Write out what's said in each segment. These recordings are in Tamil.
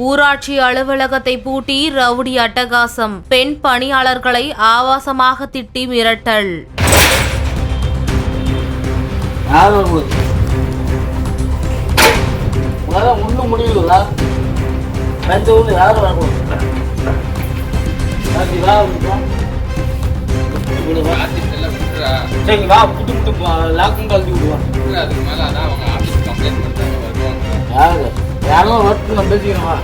ஊராட்சி அலுவலகத்தை பூட்டி ரவுடி அட்டகாசம். பெண் பணியாளர்களை ஆபாசமாக திட்டி மிரட்டல். ஒன்றும் முடியல. சரி வா, புட்டு புட்டு லாக்கும் கழட்டி விடுவான். அதுக்கு மேல அதான் அவங்க ஆஃபீஸ் கம்ப்ளைண்ட் பண்றாங்க, வருவாங்க. யாரும் ஒர்க் நம்ம பேசிக்கலாம்.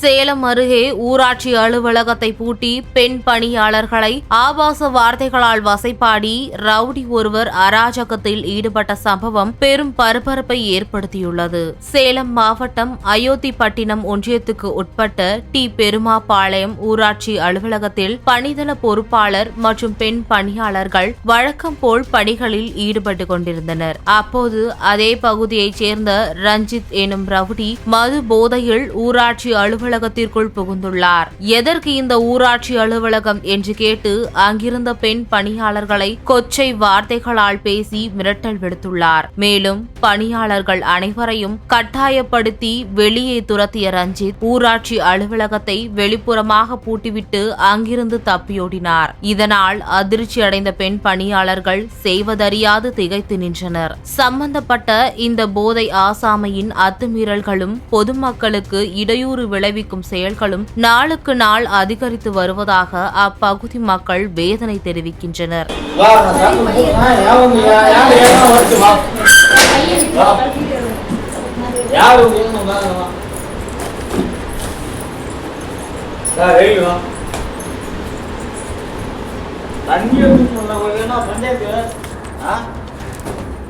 சேலம் அருகே ஊராட்சி அலுவலகத்தை பூட்டி பெண் பணியாளர்களை ஆபாச வார்த்தைகளால் வசைபாடி ரவுடி ஒருவர் அராஜகத்தில் ஈடுபட்ட சம்பவம் பெரும் பரபரப்பை ஏற்படுத்தியுள்ளது. சேலம் மாவட்டம் அயோத்திப்பட்டினம் ஒன்றியத்துக்கு உட்பட்ட டி பெருமாபாளையம் ஊராட்சி அலுவலகத்தில் பணிதள பொறுப்பாளர் மற்றும் பெண் பணியாளர்கள் வழக்கம் போல் பணிகளில் ஈடுபட்டு கொண்டிருந்தனர். அப்போது அதே பகுதியைச் சேர்ந்த ரஞ்சித் எனும் ரவுடி மது போதையில் ஊராட்சி அலுவலகத்திற்குள் புகுந்துள்ளார். எதற்கு இந்த ஊராட்சி அலுவலகம் என்று கேட்டு அங்கிருந்த பெண் பணியாளர்களை கொச்சை வார்த்தைகளால் பேசி மிரட்டல் விடுத்துள்ளார். மேலும் பணியாளர்கள் அனைவரையும் கட்டாயப்படுத்தி வெளியே துரத்திய ரஞ்சித் ஊராட்சி அலுவலகத்தை வெளிப்புறமாக பூட்டிவிட்டு அங்கிருந்து தப்பியோடினார். இதனால் அதிர்ச்சி அடைந்த பெண் பணியாளர்கள் செய்வதறியாது திகைத்து நின்றனர். சம்பந்தப்பட்ட இந்த போதை ஆசாமியின் அத்துமீறல்களும் பொதுமக்களுக்கு இடையூறு விளைவிக்கும் செயல்களும் நாளுக்கு நாள் அதிகரித்து வருவதாக அப்பகுதி மக்கள் வேதனை தெரிவிக்கின்றனர்.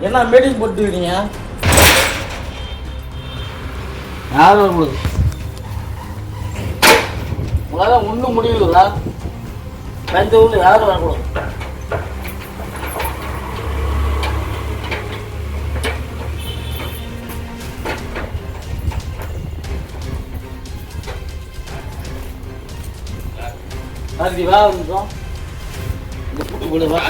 என்ன மீட்டிங் போட்டுக்கிறீங்க? யாரும் உங்களால ஒன்றும் முடியல. இந்த ஊர்ல யாரும் வரக்கூடாது. வா புட்டு போடுவா.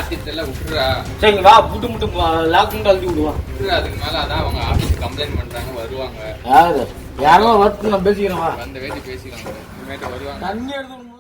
சரி வா, புட்டு முட்டு லாக்கும் கழட்டி விடுவான். அதுக்கு மேல அதான் அவங்க ஆஃபீஸ் கம்ப்ளைண்ட் பண்றாங்க, வருவாங்க. யாரும் ஒர்க் நம்ம பேசிக்கிறோம், வந்து பேசிக்கலாம். வருவாங்க.